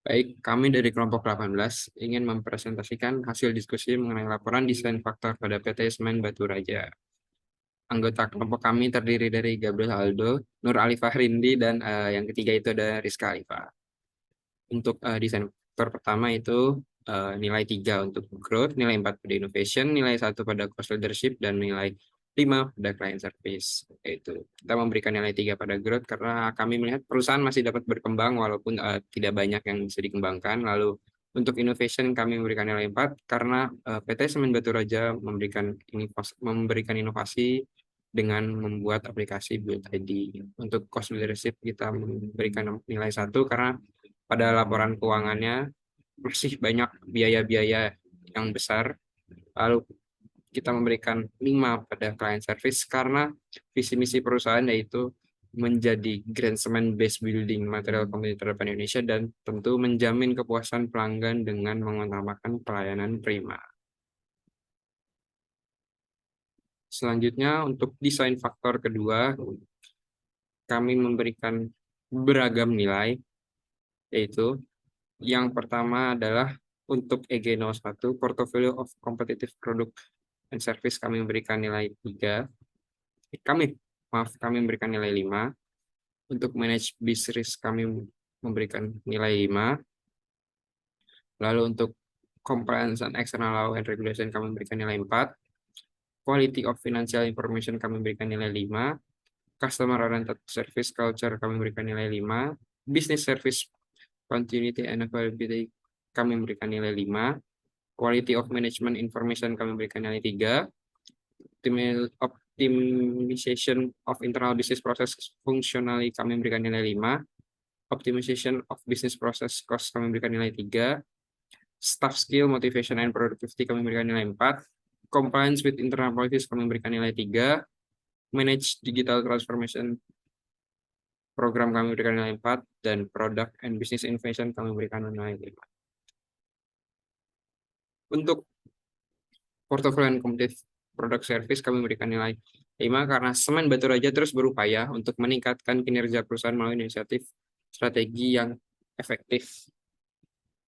Baik, kami dari kelompok 18 ingin mempresentasikan hasil diskusi mengenai laporan desain faktor pada PT Semen Batu Raja. Anggota kelompok kami terdiri dari Gabriel Aldo, Nur Alifah Rindi, dan yang ketiga itu ada Rizka Alifah. Untuk desain faktor pertama itu nilai 3 untuk growth, nilai 4 pada innovation, nilai 1 pada cost leadership, dan nilai 5 pada client service. Yaitu kita memberikan nilai 3 pada growth karena kami melihat perusahaan masih dapat berkembang walaupun tidak banyak yang bisa dikembangkan. Lalu untuk innovation kami memberikan nilai 4 karena PT Semen Batu Raja memberikan inovasi dengan membuat aplikasi Build ID. Untuk cost leadership kita memberikan nilai 1 karena pada laporan keuangannya masih banyak biaya-biaya yang besar. Lalu kita memberikan 5 pada client service karena visi misi perusahaan yaitu menjadi Grand Cement Based Building Material Company terdepan Indonesia dan tentu menjamin kepuasan pelanggan dengan mengutamakan pelayanan prima. Selanjutnya untuk desain faktor kedua, kami memberikan beragam nilai, yaitu yang pertama adalah untuk EG01, Portfolio of Competitive Product and Service, kami memberikan nilai 3. Kami memberikan nilai 5. Untuk Manage Business kami memberikan nilai 5. Lalu untuk Compliance and External Law and Regulation kami memberikan nilai 4. Quality of Financial Information kami memberikan nilai 5. Customer Oriented Service Culture kami memberikan nilai 5. Business Service Continuity and Availability kami memberikan nilai 5. Quality of Management Information kami memberikan nilai 3. Optimization of Internal Business Process Functionally kami memberikan nilai 5. Optimization of Business Process Cost kami memberikan nilai 3. Staff Skill, Motivation, and Productivity kami memberikan nilai 4. Compliance with Internal Policies kami memberikan nilai 3. Manage Digital Transformation Program kami memberikan nilai 4. Dan Product and Business Innovation kami memberikan nilai 5. Untuk Portfolio and Competitive Product Service kami memberikan nilai 5 karena Semen Batu Raja terus berupaya untuk meningkatkan kinerja perusahaan melalui inisiatif strategi yang efektif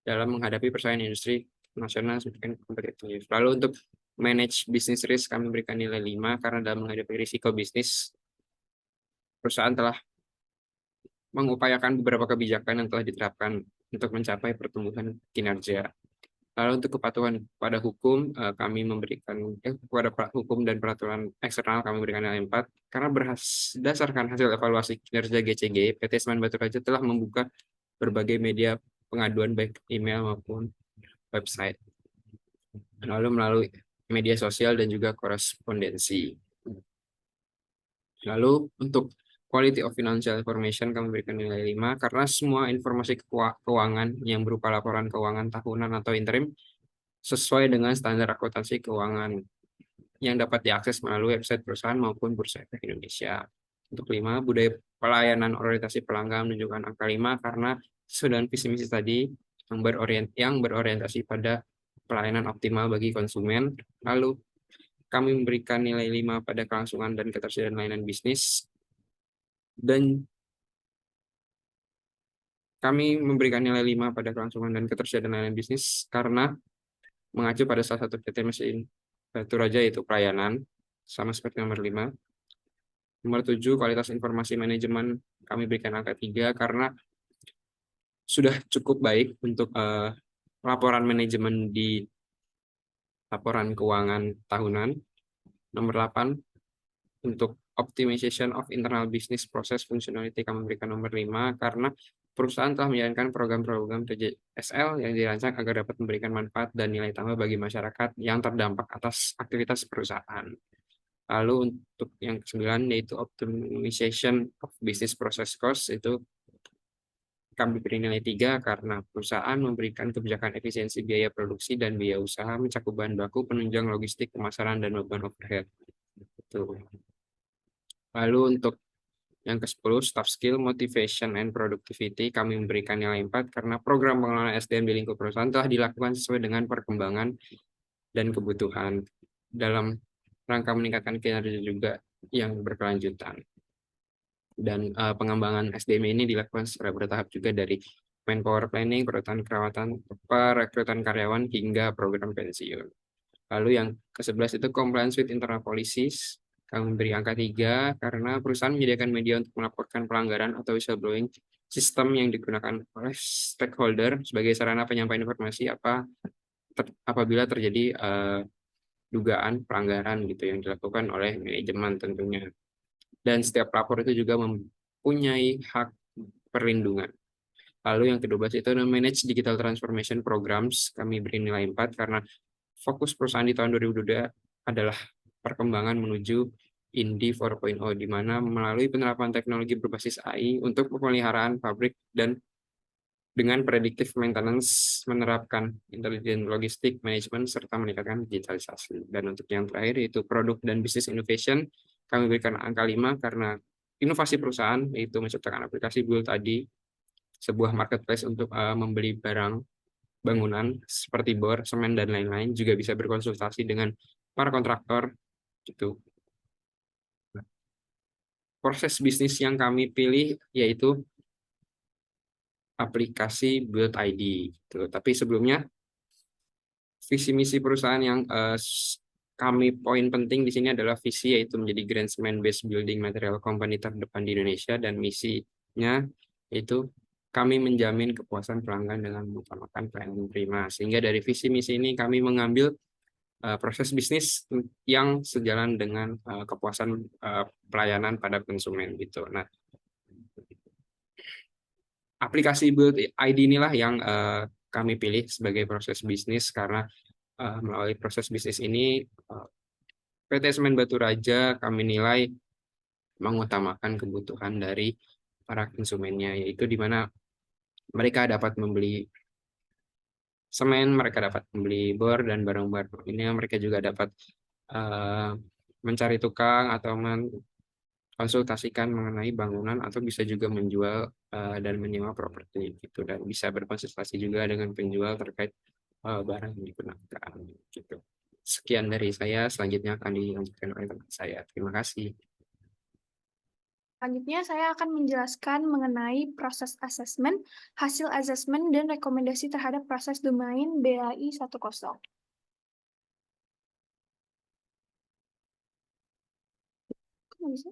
dalam menghadapi persaingan industri nasional semakin kompetitif. Lalu untuk Manage Business Risk kami memberikan nilai 5 karena dalam menghadapi risiko bisnis, perusahaan telah mengupayakan beberapa kebijakan yang telah diterapkan untuk mencapai pertumbuhan kinerja. Lalu untuk kepatuhan pada hukum, kami memberikan kepada hukum dan peraturan eksternal kami memberikan nilai 4 karena berdasarkan hasil evaluasi kinerja GCG, PT Semen Batu Raja telah membuka berbagai media pengaduan baik email maupun website. Lalu melalui media sosial dan juga korespondensi. Lalu untuk Quality of Financial Information kami berikan nilai 5 karena semua informasi keuangan yang berupa laporan keuangan tahunan atau interim sesuai dengan standar akuntansi keuangan yang dapat diakses melalui website perusahaan maupun Bursa Efek Indonesia. Untuk 5, budaya pelayanan orientasi pelanggan menunjukkan angka 5 karena sesuai dengan visi misi tadi yang berorientasi pada pelayanan optimal bagi konsumen. Lalu kami memberikan nilai 5 pada kelangsungan dan ketersediaan layanan bisnis. Dan kami memberikan nilai 5 pada kelangsungan dan ketersediaan layanan bisnis karena mengacu pada salah satu PT Mesin Batu Raja yaitu pelayanan, sama seperti nomor 5. Nomor 7, kualitas informasi manajemen kami berikan angka 3 karena sudah cukup baik untuk laporan manajemen di laporan keuangan tahunan. Nomor 8, untuk optimization of internal business process functionality kami berikan nomor 5 karena perusahaan telah menjalankan program-program TJSL yang dirancang agar dapat memberikan manfaat dan nilai tambah bagi masyarakat yang terdampak atas aktivitas perusahaan. Lalu untuk yang ke-9 yaitu optimization of business process cost, itu kami beri nilai 3 karena perusahaan memberikan kebijakan efisiensi biaya produksi dan biaya usaha mencakup bahan baku, penunjang logistik, pemasaran, dan beban overhead. Lalu untuk yang ke-10, Staff Skill, Motivation, and Productivity, kami memberikan nilai 4 karena program pengelolaan SDM di lingkup perusahaan telah dilakukan sesuai dengan perkembangan dan kebutuhan dalam rangka meningkatkan kinerja juga yang berkelanjutan. Dan pengembangan SDM ini dilakukan secara bertahap juga dari manpower planning, perawatan kerawatan, perekrutan karyawan, hingga program pensiun. Lalu yang ke-11 itu compliance with internal policies. Kami beri angka 3 karena perusahaan menyediakan media untuk melaporkan pelanggaran atau whistleblowing sistem yang digunakan oleh stakeholder sebagai sarana penyampaian informasi apabila terjadi dugaan pelanggaran gitu yang dilakukan oleh manajemen tentunya. Dan setiap pelapor itu juga mempunyai hak perlindungan. Lalu yang ke-12 itu manage digital transformation programs. Kami beri nilai 4 karena fokus perusahaan di tahun 2022 adalah perkembangan menuju Indie 4.0, di mana melalui penerapan teknologi berbasis AI untuk pemeliharaan pabrik dan dengan predictive maintenance, menerapkan intelligent logistik management, serta meningkatkan digitalisasi. Dan untuk yang terakhir, yaitu produk dan business innovation, kami berikan angka 5 karena inovasi perusahaan, yaitu menciptakan aplikasi Build tadi, sebuah marketplace untuk membeli barang bangunan seperti bor, semen, dan lain-lain, juga bisa berkonsultasi dengan para kontraktor gitu. Proses bisnis yang kami pilih yaitu aplikasi Build ID gitu. Tapi sebelumnya visi misi perusahaan yang kami poin penting di sini adalah visi, yaitu menjadi grand cement based building material company terdepan di Indonesia, dan misinya yaitu kami menjamin kepuasan pelanggan dengan mengutamakan pelayanan prima. Sehingga dari visi misi ini kami mengambil proses bisnis yang sejalan dengan kepuasan pelayanan pada konsumen gitu. Nah, aplikasi Build ID inilah yang kami pilih sebagai proses bisnis karena melalui proses bisnis ini PT Semen Batu Raja kami nilai mengutamakan kebutuhan dari para konsumennya, yaitu di mana mereka dapat membeli semen, mereka dapat membeli bor dan barang-barang ini, mereka juga dapat mencari tukang atau konsultasikan mengenai bangunan, atau bisa juga menjual dan menyewa properti gitu, dan bisa berkonsultasi juga dengan penjual terkait barang yang digunakan gitu. Sekian dari saya, selanjutnya akan dilanjutkan oleh teman saya. Terima kasih. Selanjutnya, saya akan menjelaskan mengenai proses asesmen, hasil asesmen, dan rekomendasi terhadap proses domain BAI 10. Kok bisa?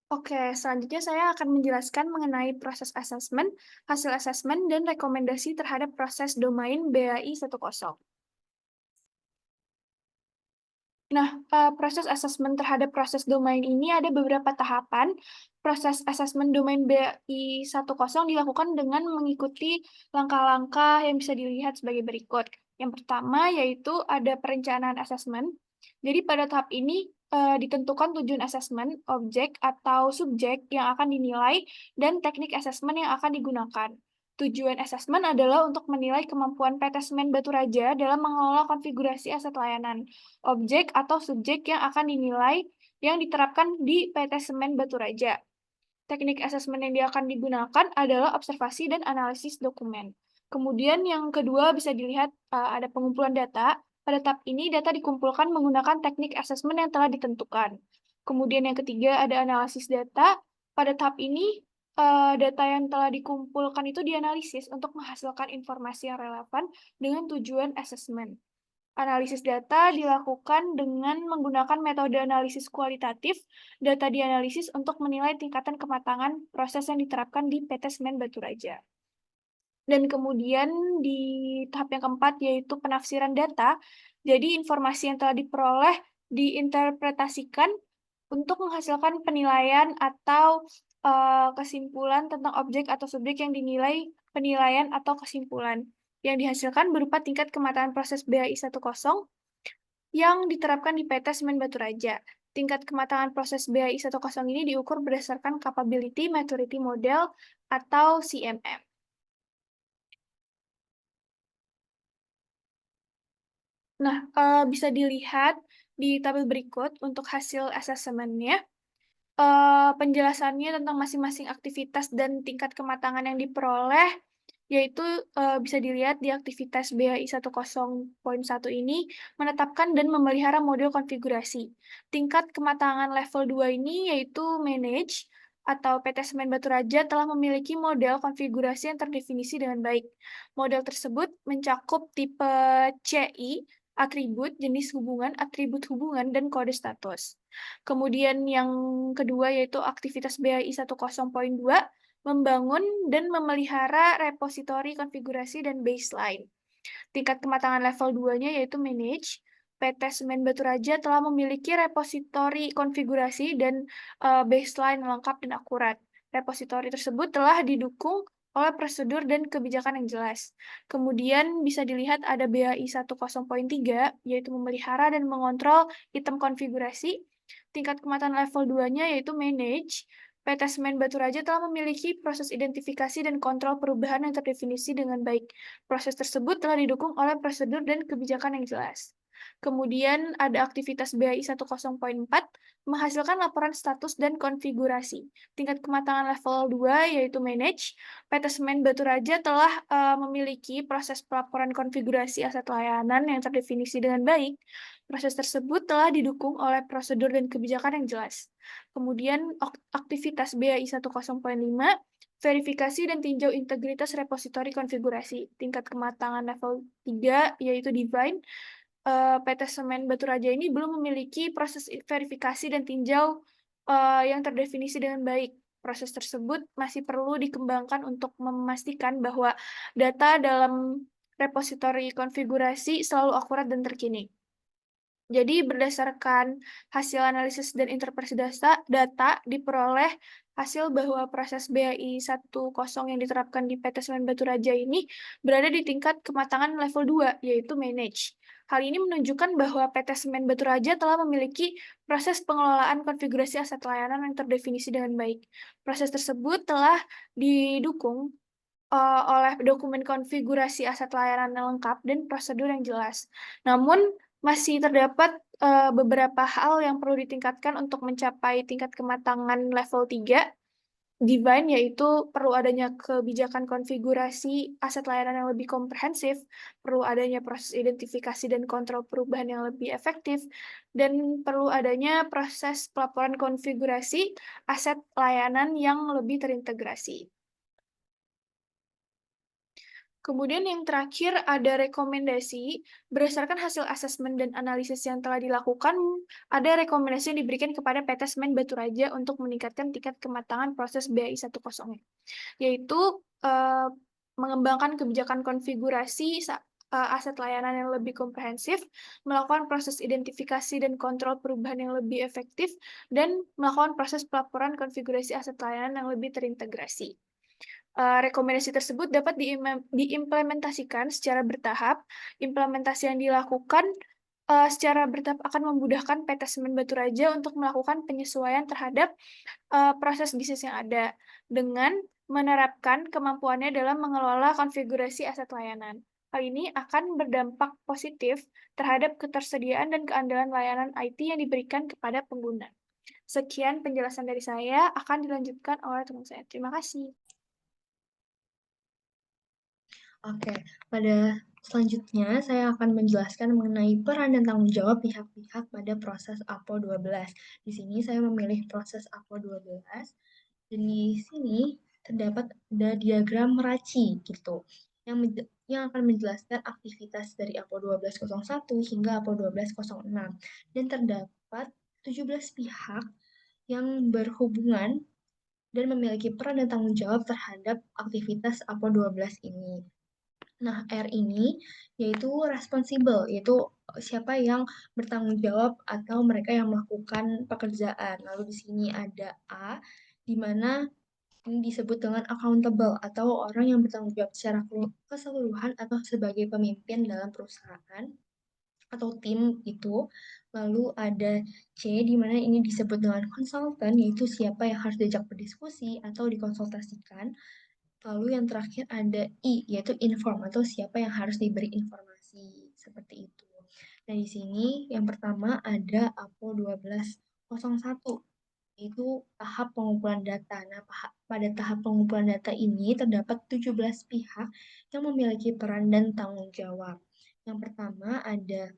Oke, selanjutnya saya akan menjelaskan mengenai proses asesmen, hasil asesmen, dan rekomendasi terhadap proses domain BAI 10. Nah, proses asesmen terhadap proses domain ini ada beberapa tahapan. Proses asesmen domain BAI 10 dilakukan dengan mengikuti langkah-langkah yang bisa dilihat sebagai berikut. Yang pertama yaitu ada perencanaan asesmen. Jadi pada tahap ini ditentukan tujuan asesmen, objek atau subjek yang akan dinilai, dan teknik asesmen yang akan digunakan. Tujuan asesmen adalah untuk menilai kemampuan PT Semen Batu Raja dalam mengelola konfigurasi aset layanan, objek atau subjek yang akan dinilai yang diterapkan di PT Semen Batu Raja. Teknik asesmen yang akan digunakan adalah observasi dan analisis dokumen. Kemudian yang kedua bisa dilihat ada pengumpulan data. Pada tahap ini data dikumpulkan menggunakan teknik asesmen yang telah ditentukan. Kemudian yang ketiga ada analisis data. Pada tahap ini data yang telah dikumpulkan itu dianalisis untuk menghasilkan informasi yang relevan dengan tujuan asesmen. Analisis data dilakukan dengan menggunakan metode analisis kualitatif. Data dianalisis untuk menilai tingkatan kematangan proses yang diterapkan di PT Semen Batu Raja. Dan kemudian di tahap yang keempat yaitu penafsiran data. Jadi informasi yang telah diperoleh diinterpretasikan untuk menghasilkan penilaian atau kesimpulan tentang objek atau subjek yang dinilai, penilaian atau kesimpulan yang dihasilkan berupa tingkat kematangan proses BAI 10 yang diterapkan di PT Semen Batu Raja. Tingkat kematangan proses BAI 10 ini diukur berdasarkan Capability Maturity Model atau CMM. Nah, bisa dilihat di tabel berikut untuk hasil asesmennya. Penjelasannya tentang masing-masing aktivitas dan tingkat kematangan yang diperoleh yaitu bisa dilihat di aktivitas BHI 10.1 ini menetapkan dan memelihara model konfigurasi. Tingkat kematangan level 2 ini yaitu manage atau PT Semen Batu Raja telah memiliki model konfigurasi yang terdefinisi dengan baik. Model tersebut mencakup tipe CI, atribut hubungan, dan kode status. Kemudian yang kedua yaitu aktivitas BHI 10.2 membangun dan memelihara repositori konfigurasi dan baseline. Tingkat kematangan level 2-nya yaitu manage. PT Semen Batu Raja telah memiliki repositori konfigurasi dan baseline lengkap dan akurat. Repositori tersebut telah didukung oleh prosedur dan kebijakan yang jelas. Kemudian bisa dilihat ada BAI 10.3, yaitu memelihara dan mengontrol item konfigurasi. Tingkat kematangan level 2-nya yaitu manage. PT Semen Batu Raja telah memiliki proses identifikasi dan kontrol perubahan yang terdefinisi dengan baik. Proses tersebut telah didukung oleh prosedur dan kebijakan yang jelas. Kemudian ada aktivitas BAI 10.4 menghasilkan laporan status dan konfigurasi. Tingkat kematangan level 2 yaitu manage. PT Semen Batu Raja telah memiliki proses pelaporan konfigurasi aset layanan yang terdefinisi dengan baik. Proses tersebut telah didukung oleh prosedur dan kebijakan yang jelas. Kemudian aktivitas BAI 10.5 verifikasi dan tinjau integritas repositori konfigurasi. Tingkat kematangan level 3 yaitu define. PT Semen Batu Raja ini belum memiliki proses verifikasi dan tinjau yang terdefinisi dengan baik. Proses tersebut masih perlu dikembangkan untuk memastikan bahwa data dalam repositori konfigurasi selalu akurat dan terkini. Jadi berdasarkan hasil analisis dan interpretasi data diperoleh hasil bahwa proses BAI 10 yang diterapkan di PT Semen Batu Raja ini berada di tingkat kematangan level 2, yaitu manage. Hal ini menunjukkan bahwa PT Semen Batu Raja telah memiliki proses pengelolaan konfigurasi aset layanan yang terdefinisi dengan baik. Proses tersebut telah didukung oleh dokumen konfigurasi aset layanan yang lengkap dan prosedur yang jelas. Namun, masih terdapat beberapa hal yang perlu ditingkatkan untuk mencapai tingkat kematangan level 3. Divine, yaitu perlu adanya kebijakan konfigurasi aset layanan yang lebih komprehensif, perlu adanya proses identifikasi dan kontrol perubahan yang lebih efektif, dan perlu adanya proses pelaporan konfigurasi aset layanan yang lebih terintegrasi. Kemudian yang terakhir ada rekomendasi. Berdasarkan hasil asesmen dan analisis yang telah dilakukan, ada rekomendasi yang diberikan kepada PT Semen Batu Raja untuk meningkatkan tingkat kematangan proses BAI 10, yaitu mengembangkan kebijakan konfigurasi aset layanan yang lebih komprehensif, melakukan proses identifikasi dan kontrol perubahan yang lebih efektif, dan melakukan proses pelaporan konfigurasi aset layanan yang lebih terintegrasi. Rekomendasi tersebut dapat diimplementasikan secara bertahap. Implementasi yang dilakukan secara bertahap akan memudahkan PT Semen Batu Raja untuk melakukan penyesuaian terhadap proses bisnis yang ada dengan menerapkan kemampuannya dalam mengelola konfigurasi aset layanan. Hal ini akan berdampak positif terhadap ketersediaan dan keandalan layanan IT yang diberikan kepada pengguna. Sekian penjelasan dari saya, akan dilanjutkan oleh teman saya. Terima kasih. Oke, pada selanjutnya saya akan menjelaskan mengenai peran dan tanggung jawab pihak-pihak pada proses APO 12. Di sini saya memilih proses APO 12 dan di sini terdapat ada diagram meraci gitu yang akan menjelaskan aktivitas dari APO 1201 hingga APO 1206 dan terdapat 17 pihak yang berhubungan dan memiliki peran dan tanggung jawab terhadap aktivitas APO 12 ini. Nah, R ini yaitu responsible, yaitu siapa yang bertanggung jawab atau mereka yang melakukan pekerjaan. Lalu di sini ada A, di mana ini disebut dengan accountable atau orang yang bertanggung jawab secara keseluruhan atau sebagai pemimpin dalam perusahaan atau tim itu. Lalu ada C, di mana ini disebut dengan konsultan, yaitu siapa yang harus diajak berdiskusi atau dikonsultasikan. Lalu yang terakhir ada I, yaitu inform atau siapa yang harus diberi informasi, seperti itu. Nah, di sini yang pertama ada APO 1201. yaitu tahap pengumpulan data. Nah, pada tahap pengumpulan data ini terdapat 17 pihak yang memiliki peran dan tanggung jawab. Yang pertama ada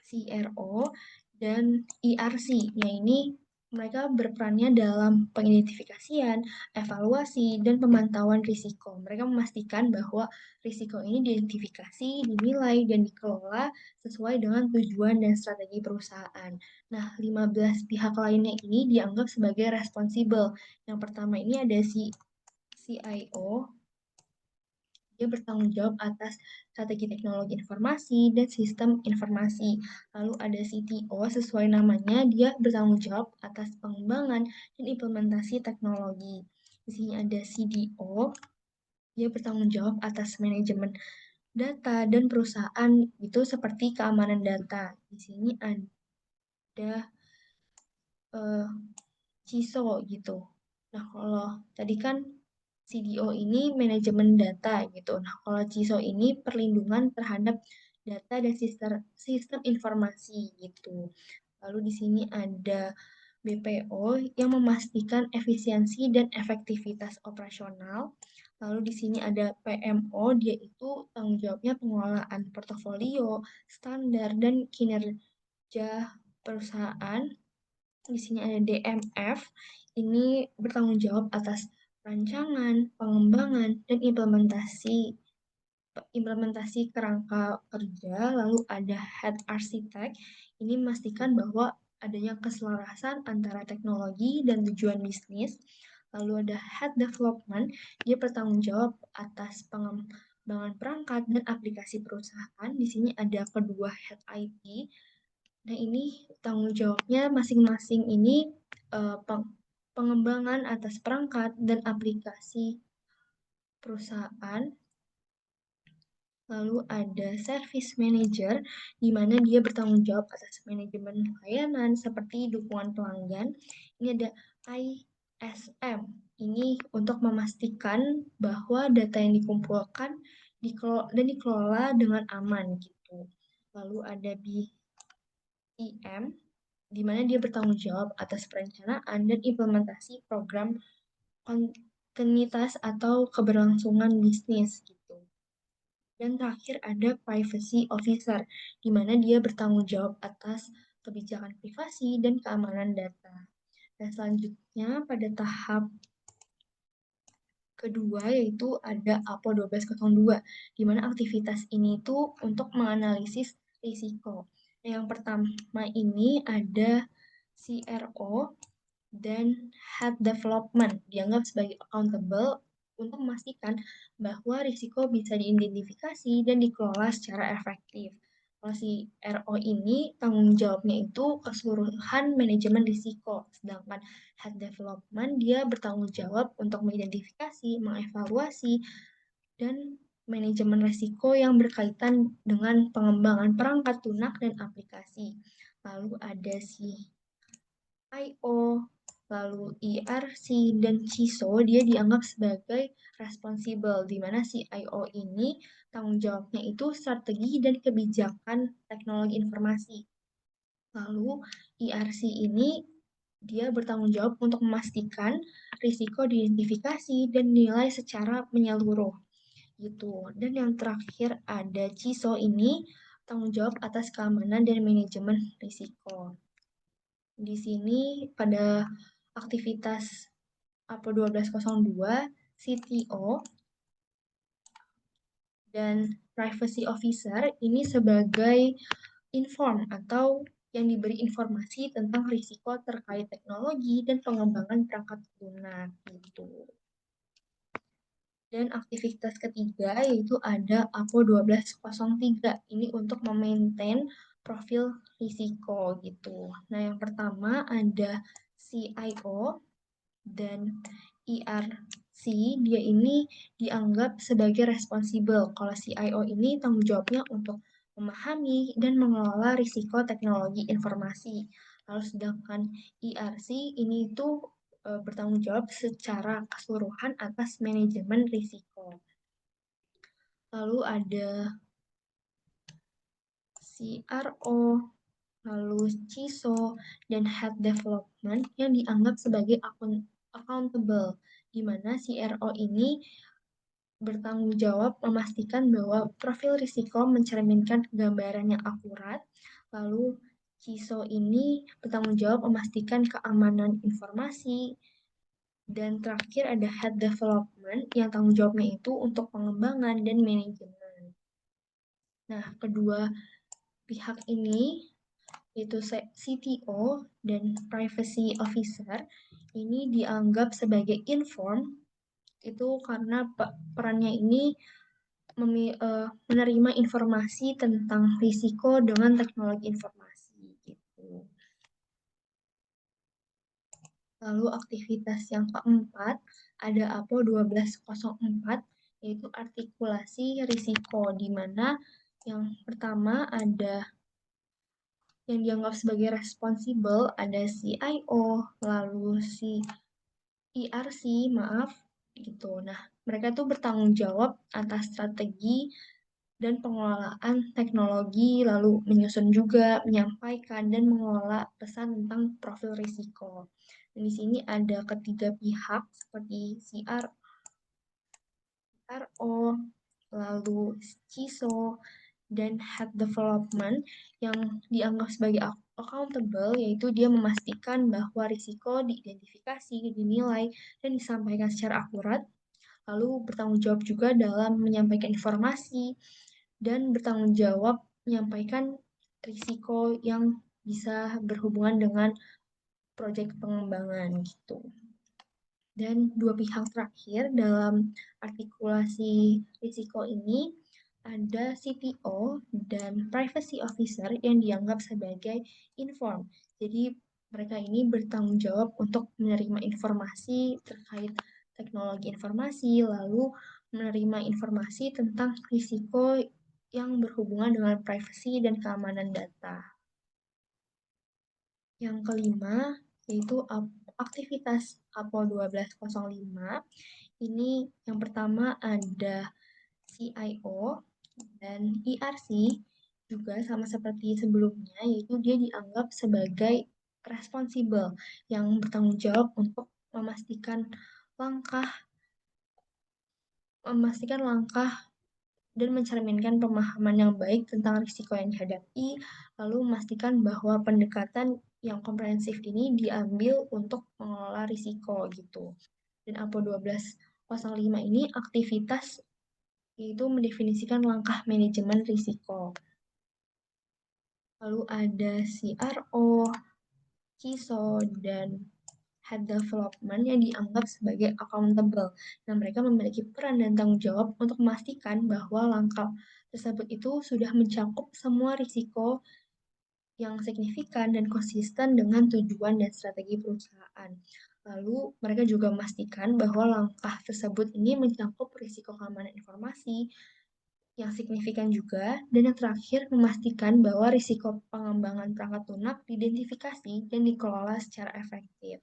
CRO dan ERC, yang ini mereka berperannya dalam pengidentifikasian, evaluasi, dan pemantauan risiko. Mereka memastikan bahwa risiko ini diidentifikasi, dinilai, dan dikelola sesuai dengan tujuan dan strategi perusahaan. Nah, 15 pihak lainnya ini dianggap sebagai responsible. Yang pertama ini ada CIO, dia bertanggung jawab atas strategi teknologi informasi dan sistem informasi. Lalu ada CTO, sesuai namanya, dia bertanggung jawab atas pengembangan dan implementasi teknologi. Di sini ada CDO, dia bertanggung jawab atas manajemen data dan perusahaan itu seperti keamanan data. Di sini ada CISO gitu. Nah, kalau tadi kan CDO ini manajemen data gitu. Nah, kalau CISO ini perlindungan terhadap data dan sistem informasi gitu. Lalu di sini ada BPO yang memastikan efisiensi dan efektivitas operasional. Lalu di sini ada PMO, dia itu tanggung jawabnya pengelolaan portofolio, standar, dan kinerja perusahaan. Di sini ada DMF, ini bertanggung jawab atas rancangan, pengembangan, dan implementasi kerangka kerja. Lalu ada Head Architect, ini memastikan bahwa adanya keselarasan antara teknologi dan tujuan bisnis. Lalu ada Head Development, dia bertanggung jawab atas pengembangan perangkat dan aplikasi perusahaan. Di sini ada kedua Head IT. Nah, ini tanggung jawabnya masing-masing ini pengembangan atas perangkat dan aplikasi perusahaan. Lalu ada service manager, di mana dia bertanggung jawab atas manajemen layanan seperti dukungan pelanggan. Ini ada ISM, ini untuk memastikan bahwa data yang dikumpulkan dan dikelola dengan aman gitu. Lalu ada BIM, di mana dia bertanggung jawab atas perencanaan dan implementasi program kontinuitas atau keberlangsungan bisnis gitu. Dan terakhir ada privacy officer, di mana dia bertanggung jawab atas kebijakan privasi dan keamanan data. Dan selanjutnya pada tahap kedua yaitu ada APO 1202, di mana aktivitas ini itu untuk menganalisis risiko. Yang pertama ini ada CRO dan Head Development, dianggap sebagai accountable untuk memastikan bahwa risiko bisa diidentifikasi dan dikelola secara efektif. Kalau si RO ini tanggung jawabnya itu keseluruhan manajemen risiko, sedangkan Head Development dia bertanggung jawab untuk mengidentifikasi, mengevaluasi, dan manajemen risiko yang berkaitan dengan pengembangan perangkat lunak dan aplikasi. Lalu ada si IO, lalu ERC, dan CISO, dia dianggap sebagai responsible, di mana si IO ini tanggung jawabnya itu strategi dan kebijakan teknologi informasi. Lalu ERC ini dia bertanggung jawab untuk memastikan risiko diidentifikasi dan nilai secara menyeluruh gitu. Dan yang terakhir ada CISO ini tanggung jawab atas keamanan dan manajemen risiko. Di sini pada aktivitas APO 1202, CTO dan Privacy Officer ini sebagai inform atau yang diberi informasi tentang risiko terkait teknologi dan pengembangan perangkat lunak gitu. Dan aktivitas ketiga yaitu ada APO 1203, ini untuk memaintain profil risiko gitu. Nah, yang pertama ada CIO dan ERC, dia ini dianggap sebagai responsible. Kalau CIO ini tanggung jawabnya untuk memahami dan mengelola risiko teknologi informasi. Lalu sedangkan ERC ini itu bertanggung jawab secara keseluruhan atas manajemen risiko. Lalu ada CRO lalu CISO, dan Head Development yang dianggap sebagai accountable, di mana CRO ini bertanggung jawab memastikan bahwa profil risiko mencerminkan gambaran yang akurat, lalu CISO ini bertanggung jawab memastikan keamanan informasi, dan terakhir ada Head Development yang tanggung jawabnya itu untuk pengembangan dan manajemen. Nah, kedua pihak ini yaitu CTO dan Privacy Officer ini dianggap sebagai inform itu karena perannya ini menerima informasi tentang risiko dengan teknologi informasi gitu. Lalu aktivitas yang keempat ada APO 1204 yaitu artikulasi risiko, di mana yang pertama ada yang dianggap sebagai responsible ada CIO, lalu si ERC, maaf, gitu. Nah, mereka tuh bertanggung jawab atas strategi dan pengelolaan teknologi, lalu menyusun juga, menyampaikan, dan mengelola pesan tentang profil risiko. Dan di sini ada ketiga pihak seperti CRO, lalu CISO, dan Head Development yang dianggap sebagai accountable, yaitu dia memastikan bahwa risiko diidentifikasi, dinilai, dan disampaikan secara akurat, lalu bertanggung jawab juga dalam menyampaikan informasi, dan bertanggung jawab menyampaikan risiko yang bisa berhubungan dengan proyek pengembangan gitu. Dan dua pihak terakhir dalam artikulasi risiko ini ada CTO dan Privacy Officer yang dianggap sebagai inform. Jadi mereka ini bertanggung jawab untuk menerima informasi terkait teknologi informasi, lalu menerima informasi tentang risiko yang berhubungan dengan privasi dan keamanan data. Yang kelima, yaitu aktivitas APO 1205. Ini yang pertama ada CIO dan ERC, juga sama seperti sebelumnya, yaitu dia dianggap sebagai responsible yang bertanggung jawab untuk memastikan langkah dan mencerminkan pemahaman yang baik tentang risiko yang dihadapi, lalu memastikan bahwa pendekatan yang komprehensif ini diambil untuk mengelola risiko gitu. Dan APO 1205 ini aktivitas yaitu mendefinisikan langkah manajemen risiko. Lalu ada CRO, CISO, dan Head Development yang dianggap sebagai accountable. Nah, mereka memiliki peran dan tanggung jawab untuk memastikan bahwa langkah tersebut itu sudah mencakup semua risiko yang signifikan dan konsisten dengan tujuan dan strategi perusahaan. Lalu, mereka juga memastikan bahwa langkah tersebut ini mencakup risiko keamanan informasi yang signifikan juga, dan yang terakhir memastikan bahwa risiko pengembangan perangkat lunak diidentifikasi dan dikelola secara efektif.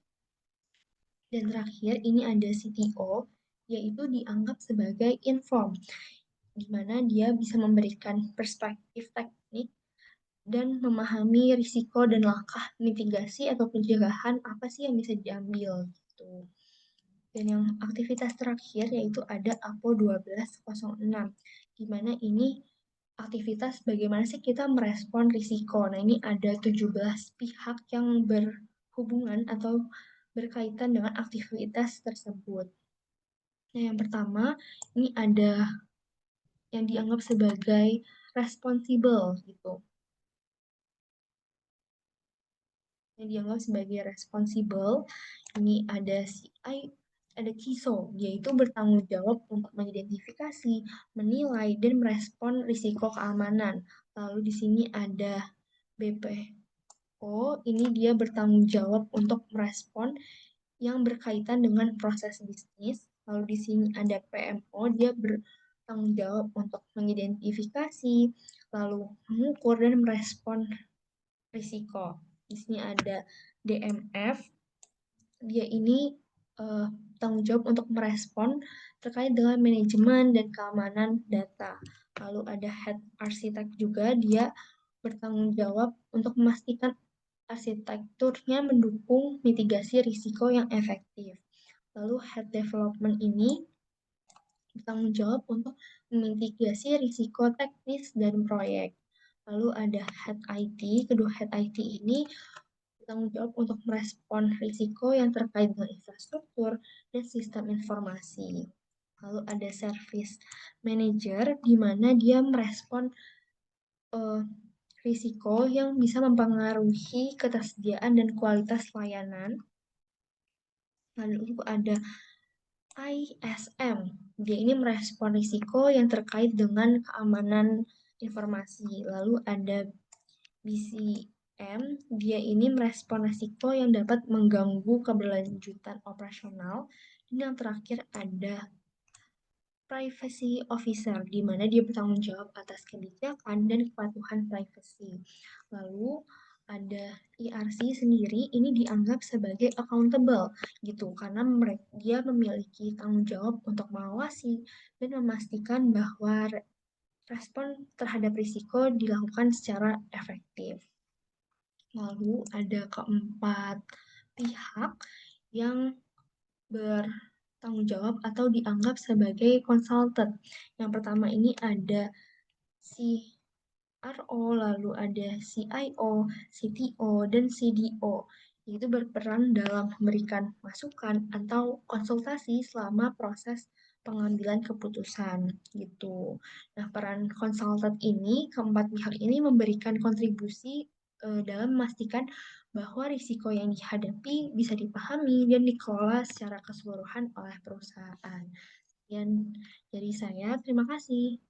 Dan terakhir, ini ada CTO, yaitu dianggap sebagai inform, di mana dia bisa memberikan perspektif teknik dan memahami risiko dan langkah mitigasi atau pencegahan apa sih yang bisa diambil gitu. Dan yang aktivitas terakhir yaitu ada APO 1206, di mana ini aktivitas bagaimana sih kita merespon risiko. Nah, ini ada 17 pihak yang berhubungan atau berkaitan dengan aktivitas tersebut. Nah, yang pertama, ini ada yang dianggap sebagai responsible gitu. Yang dianggap sebagai responsible, ini ada CISO, yaitu bertanggung jawab untuk mengidentifikasi, menilai, dan merespon risiko keamanan. Lalu di sini ada BPO, ini dia bertanggung jawab untuk merespon yang berkaitan dengan proses bisnis. Lalu di sini ada PMO, dia bertanggung jawab untuk mengidentifikasi, lalu mengukur dan merespon risiko. Di sini ada DMF, dia ini tanggung jawab untuk merespon terkait dengan manajemen dan keamanan data. Lalu ada Head Architect juga, dia bertanggung jawab untuk memastikan arsitekturnya mendukung mitigasi risiko yang efektif. Lalu head development ini bertanggung jawab untuk memitigasi risiko teknis dan proyek. Lalu ada head IT, kedua head IT ini bertanggung jawab untuk merespon risiko yang terkait dengan infrastruktur dan sistem informasi. Lalu ada service manager, di mana dia merespon risiko yang bisa mempengaruhi ketersediaan dan kualitas layanan. Lalu ada ISM, dia ini merespon risiko yang terkait dengan keamanan informasi. Lalu ada BCM, dia ini merespon risiko yang dapat mengganggu keberlanjutan operasional. Dan yang terakhir ada privacy officer, di mana dia bertanggung jawab atas kebijakan dan kepatuhan privacy. Lalu ada ERC sendiri ini dianggap sebagai accountable gitu, karena dia memiliki tanggung jawab untuk mengawasi dan memastikan bahwa respon terhadap risiko dilakukan secara efektif. Lalu ada keempat pihak yang bertanggung jawab atau dianggap sebagai consultant. Yang pertama ini ada CRO, lalu ada CIO, CTO, dan CDO. Yaitu berperan dalam memberikan masukan atau konsultasi selama proses pengambilan keputusan gitu. Nah, peran konsultan ini, keempat pihak ini memberikan kontribusi dalam memastikan bahwa risiko yang dihadapi bisa dipahami dan dikelola secara keseluruhan oleh perusahaan. Sekian dari saya, terima kasih.